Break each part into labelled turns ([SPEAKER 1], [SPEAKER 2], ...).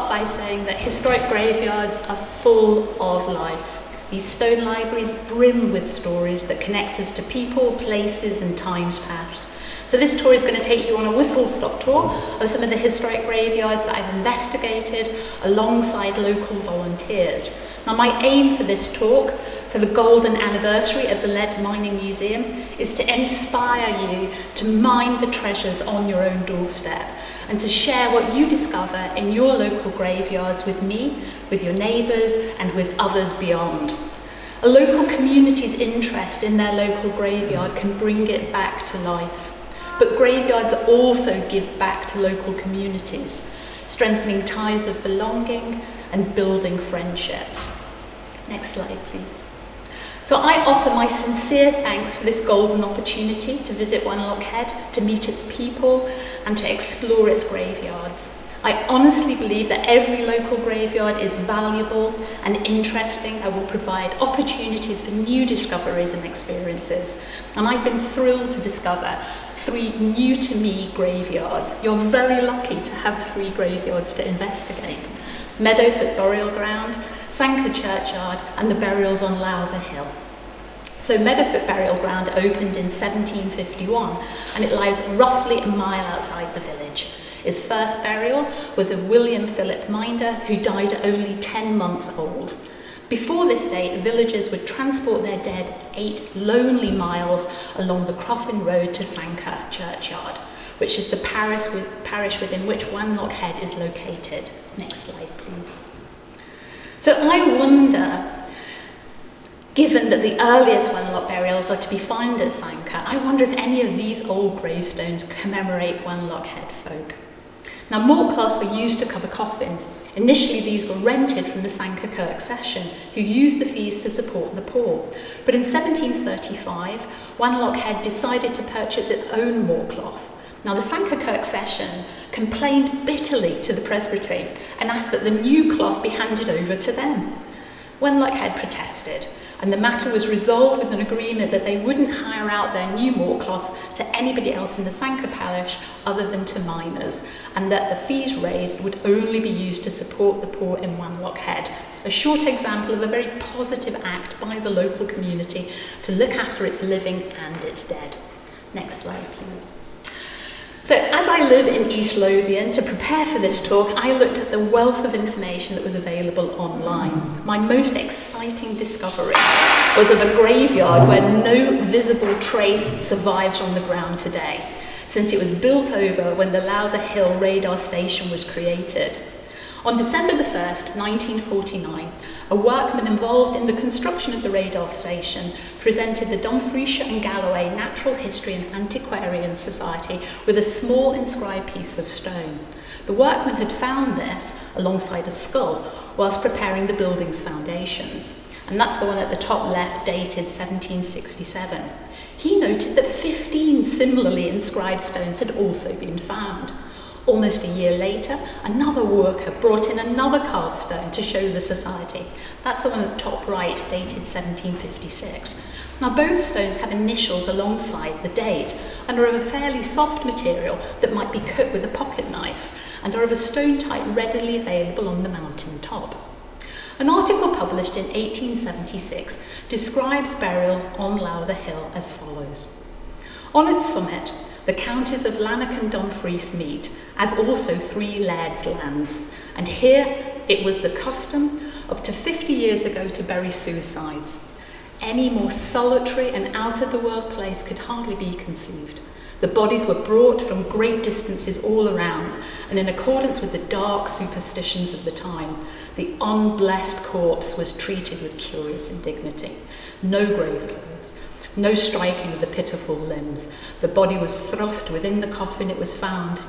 [SPEAKER 1] start by saying that historic graveyards are full of life. These stone libraries brim with stories that connect us to people, places, and times past. So this tour is going to take you on a whistle-stop tour of some of the historic graveyards that I've investigated alongside local volunteers. Now, my aim for this talk, for the golden anniversary of the Lead Mining Museum, is to inspire you to mine the treasures on your own doorstep and to share what you discover in your local graveyards with me, with your neighbours, and with others beyond. A local community's interest in their local graveyard can bring it back to life. But graveyards also give back to local communities, strengthening ties of belonging and building friendships. Next slide, please. So I offer my sincere thanks for this golden opportunity to visit One Lock Head, to meet its people, and to explore its graveyards. I honestly believe that every local graveyard is valuable and interesting and will provide opportunities for new discoveries and experiences. And I've been thrilled to discover 3 new-to-me graveyards. You're very lucky to have 3 graveyards to investigate. Meadowfoot Burial Ground, Sanker Churchyard, and the burials on Lowther Hill. So Meadowfoot Burial Ground opened in 1751, and it lies roughly a mile outside the village. Its first burial was of William Philip Minder, who died at only 10 months old. Before this date, villagers would transport their dead 8 lonely miles along the Croffin Road to Sanker Churchyard, which is the parish within which One Lock Head is located. Next slide, please. So I wonder, given that the earliest One Lock burials are to be found at Sanker, I wonder if any of these old gravestones commemorate One Lock Head folk. Now, mortcloths were used to cover coffins. Initially, these were rented from the Sanker Kirk Session, who used the fees to support the poor. But in 1735, One Lock Head decided to purchase its own mortcloth. Now, the Sanker Kirk Session complained bitterly to the presbytery and asked that the new cloth be handed over to them. One Lock Head protested, and the matter was resolved with an agreement that they wouldn't hire out their new mortcloth to anybody else in the Sanker parish other than to miners, and that the fees raised would only be used to support the poor in One Lock Head. A short example of a very positive act by the local community to look after its living and its dead. Next slide, please. So as I live in East Lothian, to prepare for this talk, I looked at the wealth of information that was available online. My most exciting discovery was of a graveyard where no visible trace survives on the ground today, since it was built over when the Lowther Hill radar station was created. On December the 1st, 1949, a workman involved in the construction of the radar station presented the Dumfriesshire and Galloway Natural History and Antiquarian Society with a small inscribed piece of stone. The workman had found this alongside a skull whilst preparing the building's foundations, and that's the one at the top left, dated 1767. He noted that 15 similarly inscribed stones had also been found. Almost a year later, another worker brought in another carved stone to show the society. That's the one at the top right, dated 1756. Now, both stones have initials alongside the date and are of a fairly soft material that might be cut with a pocket knife, and are of a stone type readily available on the mountain top. An article published in 1876 describes burial on Lowther Hill as follows. On its summit, the counties of Lanark and Dumfries meet, as also 3 lairds' lands, and here it was the custom up to 50 years ago to bury suicides. Any more solitary and out-of-the-world place could hardly be conceived. The bodies were brought from great distances all around, and in accordance with the dark superstitions of the time, the unblessed corpse was treated with curious indignity. No grave clothes, no striking of the pitiful limbs. The body was thrust within the coffin it was found,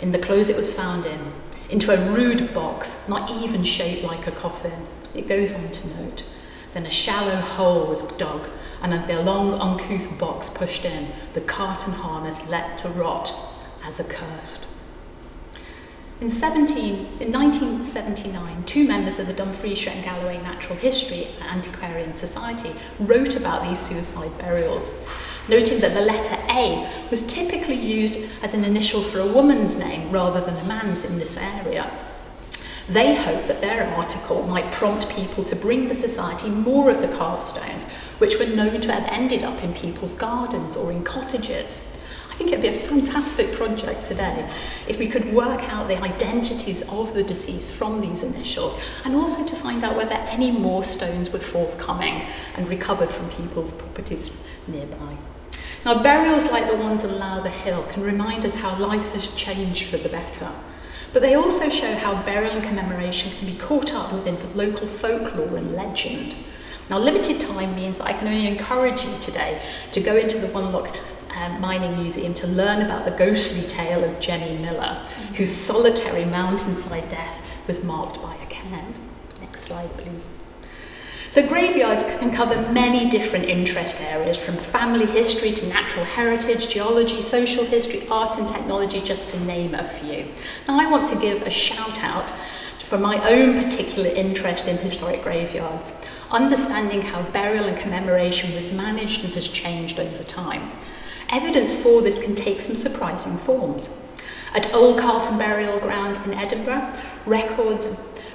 [SPEAKER 1] in the clothes it was found in, into a rude box, not even shaped like a coffin. It goes on to note, then a shallow hole was dug, and the long uncouth box pushed in, the cart and harness let to rot as accursed. In 1979, 2 members of the Dumfriesshire and Galloway Natural History and Antiquarian Society wrote about these suicide burials, noting that the letter A was typically used as an initial for a woman's name rather than a man's in this area. They hope that their article might prompt people to bring the society more of the carved stones, which were known to have ended up in people's gardens or in cottages. I think it'd be a fantastic project today if we could work out the identities of the deceased from these initials, and also to find out whether any more stones were forthcoming and recovered from people's properties nearby. Now, burials like the ones on Lowther Hill can remind us how life has changed for the better, but they also show how burial and commemoration can be caught up within local folklore and legend. Now, limited time means that I can only encourage you today to go into the One Lock Mining Museum to learn about the ghostly tale of Jenny Miller, whose solitary mountainside death was marked by a cairn. Next slide, please. So graveyards can cover many different interest areas, from family history to natural heritage, geology, social history, art and technology, just to name a few. Now, I want to give a shout out for my own particular interest in historic graveyards, understanding how burial and commemoration was managed and has changed over time. Evidence for this can take some surprising forms. At Old Carlton Burial Ground in Edinburgh, records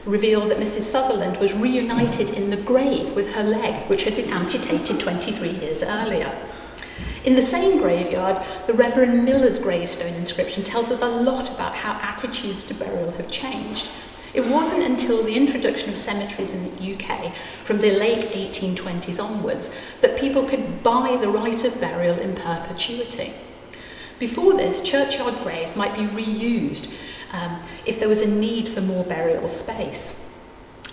[SPEAKER 1] reveal that Mrs. Sutherland was reunited in the grave with her leg, which had been amputated 23 years earlier. In the same graveyard, the Reverend Miller's gravestone inscription tells us a lot about how attitudes to burial have changed. It wasn't until the introduction of cemeteries in the UK from the late 1820s onwards that people could buy the right of burial in perpetuity. Before this, churchyard graves might be reused if there was a need for more burial space.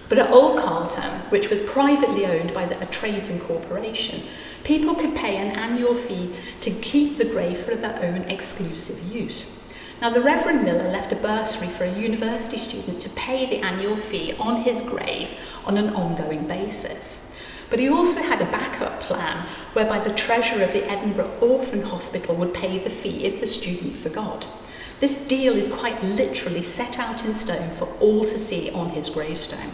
[SPEAKER 1] But at Old Carlton, which was privately owned by a trades incorporation, people could pay an annual fee to keep the grave for their own exclusive use. Now, the Reverend Miller left a bursary for a university student to pay the annual fee on his grave on an ongoing basis. But he also had a backup plan whereby the treasurer of the Edinburgh Orphan Hospital would pay the fee if the student forgot. This deal is quite literally set out in stone for all to see on his gravestone.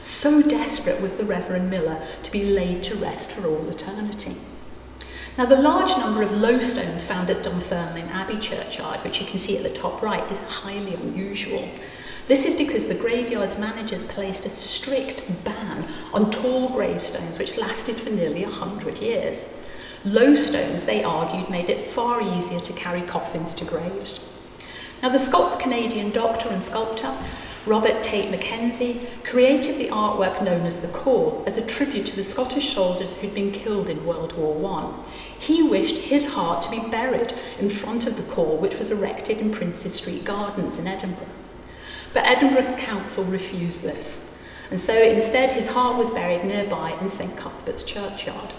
[SPEAKER 1] So desperate was the Reverend Miller to be laid to rest for all eternity. Now, the large number of low stones found at Dunfermline Abbey churchyard, which you can see at the top right, is highly unusual. This is because the graveyard's managers placed a strict ban on tall gravestones, which lasted for nearly 100 years. Low stones, they argued, made it far easier to carry coffins to graves. Now, the Scots-Canadian doctor and sculptor Robert Tate Mackenzie created the artwork known as the Call as a tribute to the Scottish soldiers who'd been killed in World War I. He wished his heart to be buried in front of the Call, which was erected in Princes Street Gardens in Edinburgh. But Edinburgh Council refused this, and so instead his heart was buried nearby in St Cuthbert's churchyard.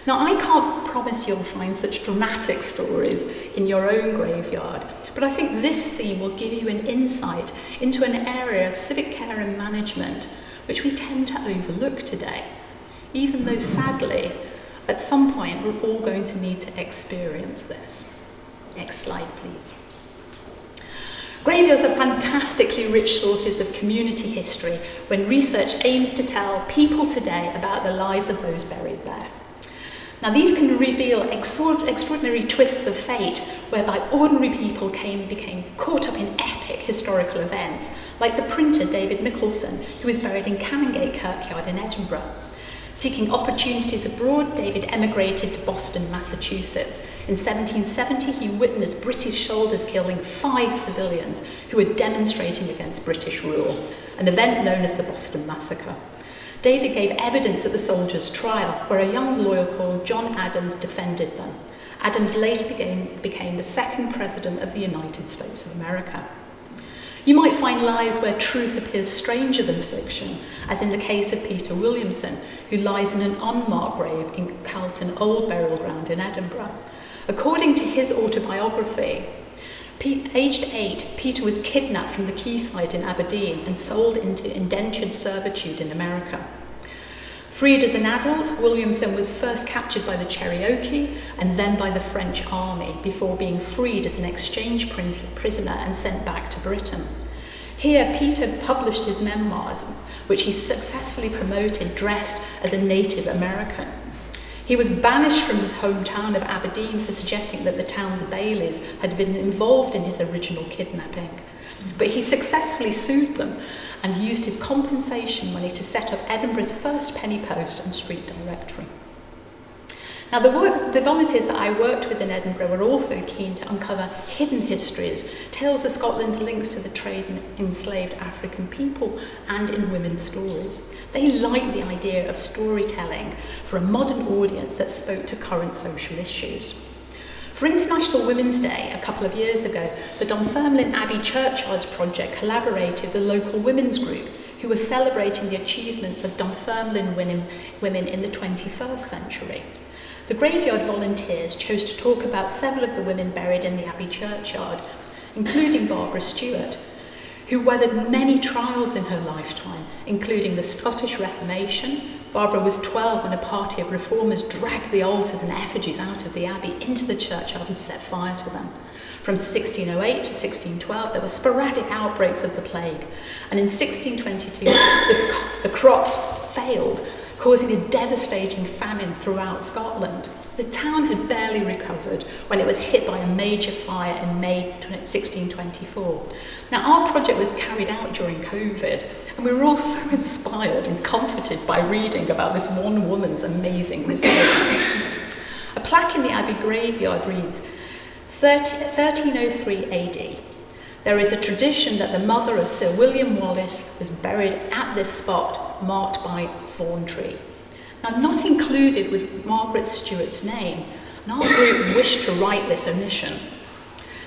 [SPEAKER 1] Now, I can't promise you'll find such dramatic stories in your own graveyard, but I think this theme will give you an insight into an area of civic care and management which we tend to overlook today, even though sadly, at some point, we're all going to need to experience this. Next slide, please. Graveyards are fantastically rich sources of community history when research aims to tell people today about the lives of those buried there. Now, these can reveal extraordinary twists of fate whereby ordinary people became caught up in epic historical events, like the printer David Michelson, who is buried in Canongate Kirkyard in Edinburgh. Seeking opportunities abroad, David emigrated to Boston, Massachusetts. In 1770, he witnessed British soldiers killing 5 civilians who were demonstrating against British rule, an event known as the Boston Massacre. David gave evidence at the soldiers' trial, where a young lawyer called John Adams defended them. Adams later became the second president of the United States of America. You might find lives where truth appears stranger than fiction, as in the case of Peter Williamson, who lies in an unmarked grave in Carlton Old Burial Ground in Edinburgh. According to his autobiography, aged 8, Peter was kidnapped from the quayside in Aberdeen and sold into indentured servitude in America. Freed as an adult, Williamson was first captured by the Cherokee and then by the French army before being freed as an exchange prisoner and sent back to Britain. Here, Peter published his memoirs, which he successfully promoted dressed as a Native American. He was banished from his hometown of Aberdeen for suggesting that the town's bailies had been involved in his original kidnapping. But he successfully sued them and used his compensation money to set up Edinburgh's first penny post and street directory. Now, the volunteers that I worked with in Edinburgh were also keen to uncover hidden histories, tales of Scotland's links to the trade in enslaved African people and in women's stories. They liked the idea of storytelling for a modern audience that spoke to current social issues. For International Women's Day a couple of years ago, the Dunfermline Abbey Churchyards Project collaborated with a local women's group who were celebrating the achievements of Dunfermline women in the 21st century. The graveyard volunteers chose to talk about several of the women buried in the Abbey churchyard, including Barbara Stewart, who weathered many trials in her lifetime, including the Scottish Reformation. Barbara was 12 when a party of reformers dragged the altars and effigies out of the abbey into the churchyard and set fire to them. From 1608 to 1612, there were sporadic outbreaks of the plague, and in 1622, the crops failed, causing a devastating famine throughout Scotland. The town had barely recovered when it was hit by a major fire in May 1624. Now, our project was carried out during COVID, and we were all so inspired and comforted by reading about this one woman's amazing resilience. A plaque in the Abbey graveyard reads, 1303 AD. There is a tradition that the mother of Sir William Wallace was buried at this spot, marked by thorn tree. Now, not included was Margaret Stewart's name, and our group wished to right this omission.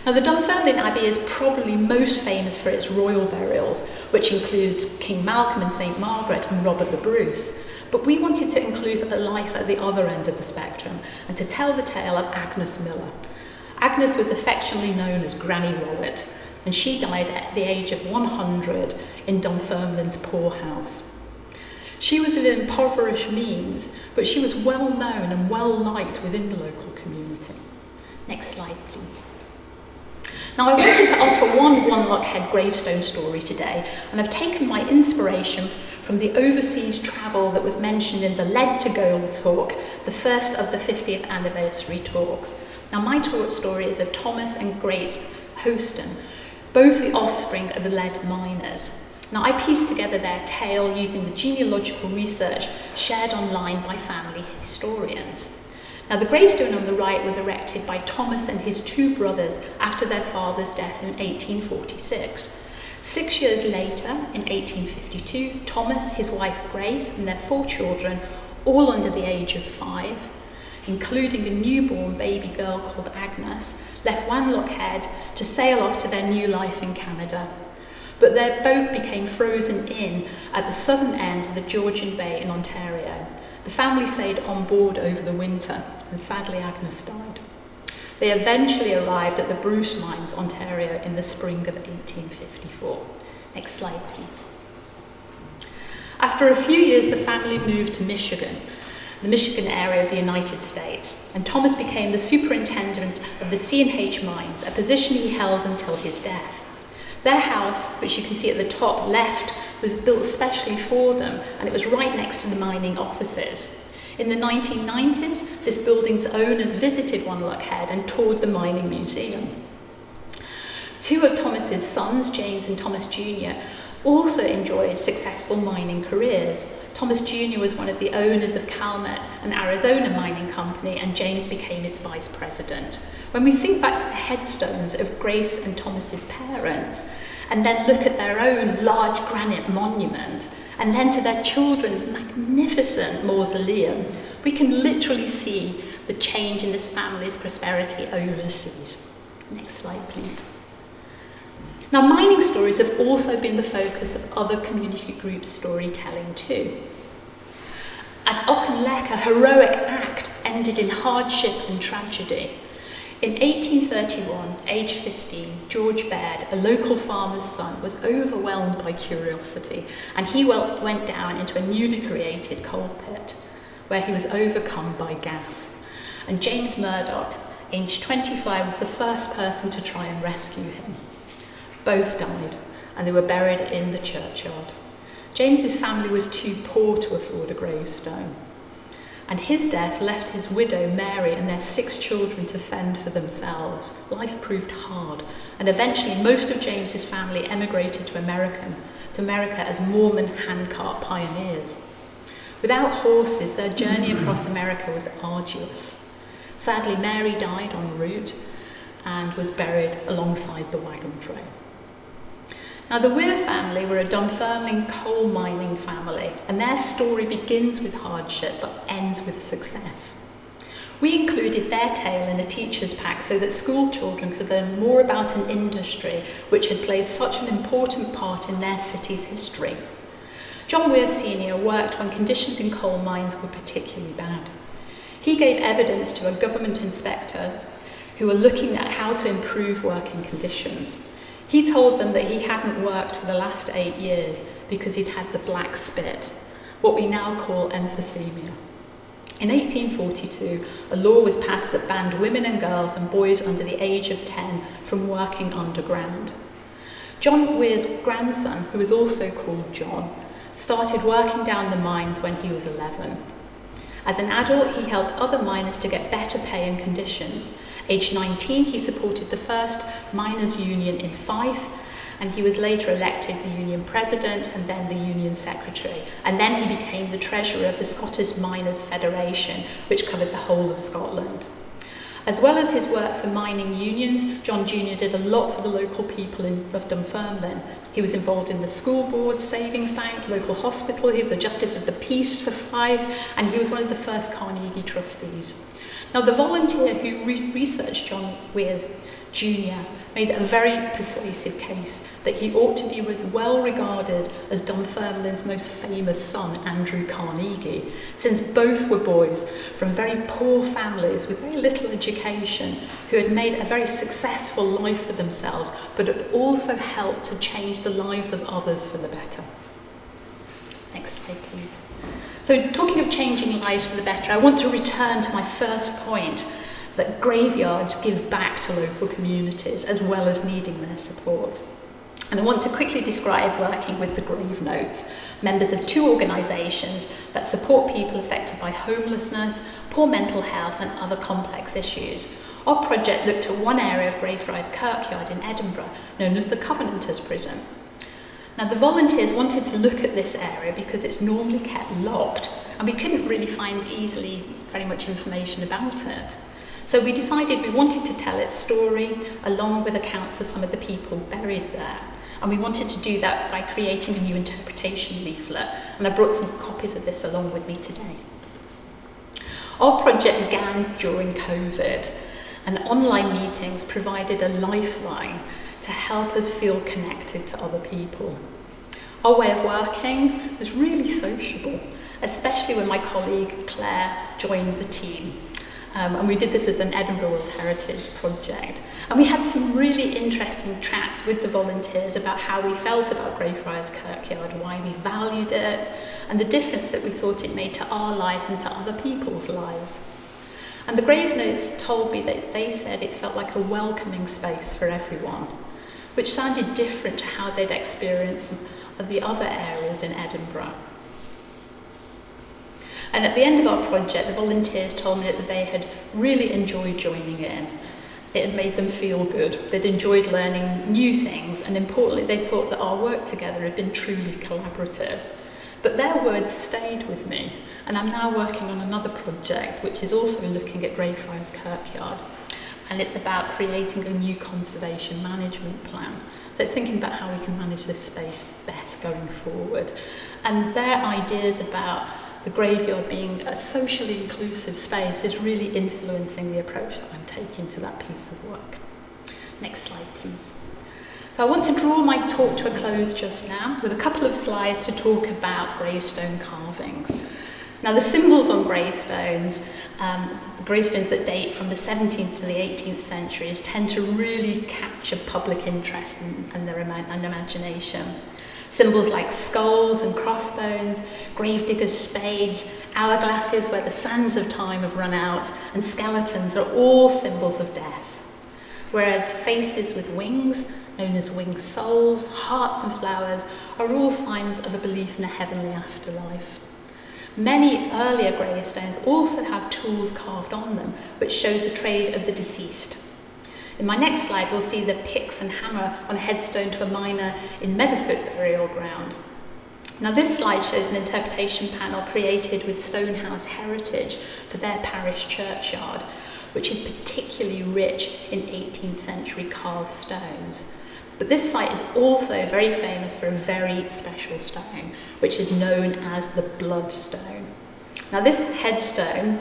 [SPEAKER 1] Now, the Dunfermline Abbey is probably most famous for its royal burials, which includes King Malcolm and St Margaret and Robert the Bruce. But we wanted to include a life at the other end of the spectrum and to tell the tale of Agnes Miller. Agnes was affectionately known as Granny Wallet, and she died at the age of 100 in Dunfermline's poorhouse. She was of impoverished means, but she was well known and well liked within the local community. Next slide, please. Now, I wanted to offer one Lockhead gravestone story today, and I've taken my inspiration from the overseas travel that was mentioned in the Lead to Gold talk, the first of the 50th anniversary talks. Now, my talk story is of Thomas and Grace Hoston, both the offspring of the lead miners. Now, I pieced together their tale using the genealogical research shared online by family historians. Now, the gravestone on the right was erected by Thomas and his two brothers after their father's death in 1846. 6 years later, in 1852, Thomas, his wife Grace, and their 4 children, all under the age of 5, including a newborn baby girl called Agnes, left Wanlockhead to sail off to their new life in Canada. But their boat became frozen in at the southern end of the Georgian Bay in Ontario. The family stayed on board over the winter, and sadly Agnes died. They eventually arrived at the Bruce Mines, Ontario, in the spring of 1854. Next slide, please. After a few years, the family moved to Michigan, the Michigan area of the United States, and Thomas became the superintendent of the C&H mines, a position he held until his death. Their house, which you can see at the top left, was built specially for them, and it was right next to the mining offices. In the 1990s, this building's owners visited Wanlockhead and toured the mining museum. 2 of Thomas's sons, James and Thomas Jr., also enjoyed successful mining careers. Thomas Jr. was one of the owners of Calmet, an Arizona mining company, and James became its vice president. When we think back to the headstones of Grace and Thomas's parents, and then look at their own large granite monument, and then to their children's magnificent mausoleum, we can literally see the change in this family's prosperity overseas. Next slide, please. Now, mining stories have also been the focus of other community groups' storytelling too. At Auchinleck, a heroic act ended in hardship and tragedy. In 1831, aged 15, George Baird, a local farmer's son, was overwhelmed by curiosity, and he went down into a newly created coal pit, where he was overcome by gas. And James Murdoch, aged 25, was the first person to try and rescue him. Both died, and they were buried in the churchyard. James's family was too poor to afford a gravestone. And his death left his widow, Mary, and their 6 children to fend for themselves. Life proved hard, and eventually most of James's family emigrated to America as Mormon handcart pioneers. Without horses, their journey across America was arduous. Sadly, Mary died en route and was buried alongside the wagon train. Now, the Weir family were a Dunfermline coal mining family, and their story begins with hardship but ends with success. We included their tale in a teacher's pack so that school children could learn more about an industry which had played such an important part in their city's history. John Weir Sr. worked when conditions in coal mines were particularly bad. He gave evidence to a government inspector who were looking at how to improve working conditions. He told them that he hadn't worked for the last 8 years because he'd had the black spit, what we now call emphysema. In 1842, a law was passed that banned women and girls and boys under the age of 10 from working underground. John Weir's grandson, who was also called John, started working down the mines when he was 11. As an adult, he helped other miners to get better pay and conditions. Aged 19, he supported the first miners' union in Fife, and he was later elected the union president and then the union secretary. And then he became the treasurer of the Scottish Miners' Federation, which covered the whole of Scotland. As well as his work for mining unions, John Jr. did a lot for the local people of Dunfermline. He was involved in the school board, savings bank, local hospital. He was a justice of the peace for Fife, and he was one of the first Carnegie trustees. Now, the volunteer who researched John Weir Jr. made a very persuasive case that he ought to be as well regarded as Dunfermline's most famous son, Andrew Carnegie, since both were boys from very poor families with very little education who had made a very successful life for themselves, but had also helped to change the lives of others for the better. Next slide, please. So, talking of changing lives for the better, I want to return to my first point, that graveyards give back to local communities as well as needing their support. And I want to quickly describe working with the Grave Notes, members of 2 organisations that support people affected by homelessness, poor mental health and other complex issues. Our project looked at one area of Greyfriars Kirkyard in Edinburgh, known as the Covenanters Prison. Now, the volunteers wanted to look at this area because it's normally kept locked, and we couldn't really find easily very much information about it. So we decided we wanted to tell its story along with accounts of some of the people buried there. And we wanted to do that by creating a new interpretation leaflet. And I brought some copies of this along with me today. Our project began during COVID, and online meetings provided a lifeline to help us feel connected to other people. Our way of working was really sociable, especially when my colleague Claire joined the team. And we did this as an Edinburgh World Heritage project. And we had some really interesting chats with the volunteers about how we felt about Greyfriars Kirkyard, why we valued it, and the difference that we thought it made to our life and to other people's lives. And the Grave Notes told me that they said it felt like a welcoming space for everyone, which sounded different to how they'd experienced the other areas in Edinburgh. And at the end of our project, the volunteers told me that they had really enjoyed joining in. It had made them feel good. They'd enjoyed learning new things, and importantly, they thought that our work together had been truly collaborative. But their words stayed with me, and I'm now working on another project, which is also looking at Greyfriars Kirkyard, and it's about creating a new conservation management plan. So it's thinking about how we can manage this space best going forward. And their ideas about the graveyard being a socially inclusive space is really influencing the approach that I'm taking to that piece of work. Next slide, please. So I want to draw my talk to a close just now with a couple of slides to talk about gravestone carvings. Now, the symbols on gravestones, the gravestones that date from the 17th to the 18th centuries, tend to really capture public interest and their imagination. Symbols like skulls and crossbones, gravediggers' spades, hourglasses where the sands of time have run out, and skeletons are all symbols of death. Whereas faces with wings, known as winged souls, hearts and flowers, are all signs of a belief in a heavenly afterlife. Many earlier gravestones also have tools carved on them, which show the trade of the deceased. In my next slide, we'll see the picks and hammer on a headstone to a miner in Meadowfoot burial ground. Now, this slide shows an interpretation panel created with Stonehouse heritage for their parish churchyard, which is particularly rich in 18th century carved stones. But this site is also very famous for a very special stone, which is known as the Bloodstone. Now, this headstone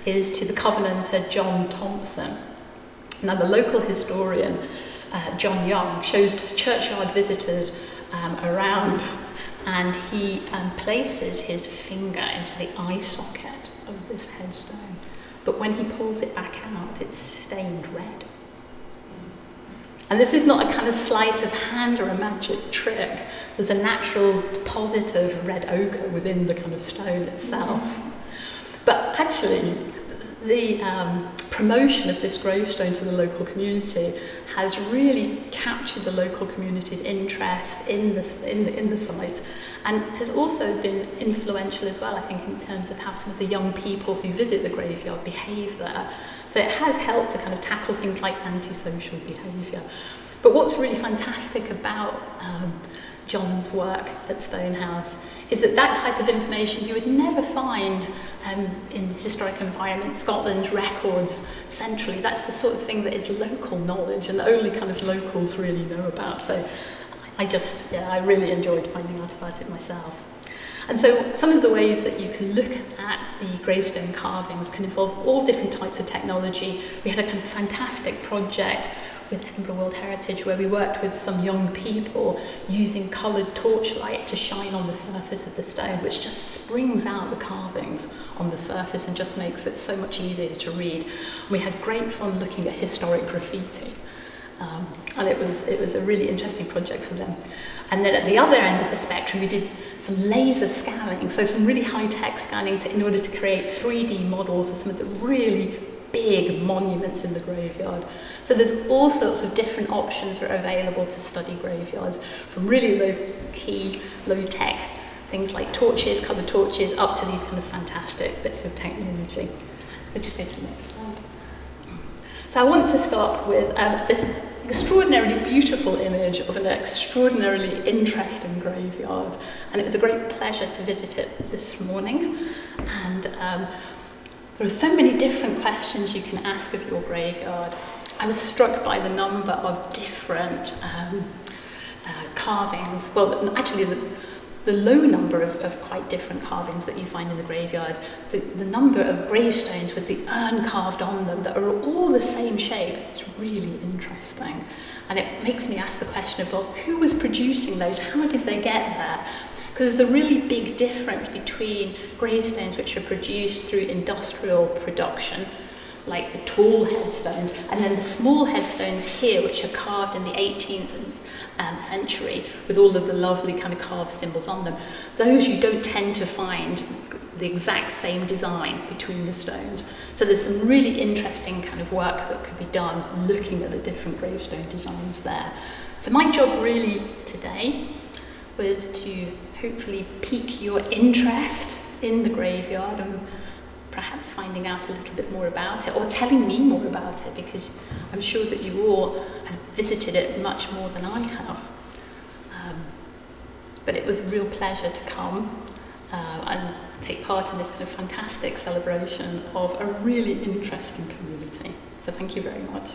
[SPEAKER 1] is to the Covenanter John Thompson. Now, the local historian, John Young, shows churchyard visitors around, and he places his finger into the eye socket of this headstone. But when he pulls it back out, it's stained red. And this is not a kind of sleight of hand or a magic trick. There's a natural deposit of red ochre within the kind of stone itself. But actually, the promotion of this gravestone to the local community has really captured the local community's interest in the site, and has also been influential as well, I think, in terms of how some of the young people who visit the graveyard behave there. So it has helped to kind of tackle things like antisocial behaviour. But what's really fantastic about John's work at Stonehouse is that type of information you would never find in historic environment, Scotland's records centrally. That's the sort of thing that is local knowledge and only kind of locals really know about. So I really enjoyed finding out about it myself. And so some of the ways that you can look at the gravestone carvings can involve all different types of technology. We had a kind of fantastic project with Edinburgh World Heritage where we worked with some young people using coloured torchlight to shine on the surface of the stone, which just springs out the carvings on the surface and just makes it so much easier to read. And we had great fun looking at historic graffiti. And it was a really interesting project for them. And then at the other end of the spectrum, we did some laser scanning, so some really high-tech scanning in order to create 3D models of some of the really big monuments in the graveyard. So there's all sorts of different options that are available to study graveyards, from really low-key, low-tech things like torches, coloured torches, up to these kind of fantastic bits of technology. So just go to the next slide. So I want to start with this extraordinarily beautiful image of an extraordinarily interesting graveyard, and it was a great pleasure to visit it this morning. And there are so many different questions you can ask of your graveyard. I was struck by the number of different carvings. Well, actually, the low number of quite different carvings that you find in the graveyard, the number of gravestones with the urn carved on them that are all the same shape, it's really interesting. And it makes me ask the question of, well, who was producing those? How did they get there? Because there's a really big difference between gravestones which are produced through industrial production, like the tall headstones, and then the small headstones here, which are carved in the 18th century with all of the lovely kind of carved symbols on them. Those you don't tend to find the exact same design between the stones. So there's some really interesting kind of work that could be done looking at the different gravestone designs there. So my job really today was to hopefully pique your interest in the graveyard and perhaps finding out a little bit more about it, or telling me more about it, because I'm sure that you all have visited it much more than I have. But it was a real pleasure to come and take part in this kind of fantastic celebration of a really interesting community. So thank you very much.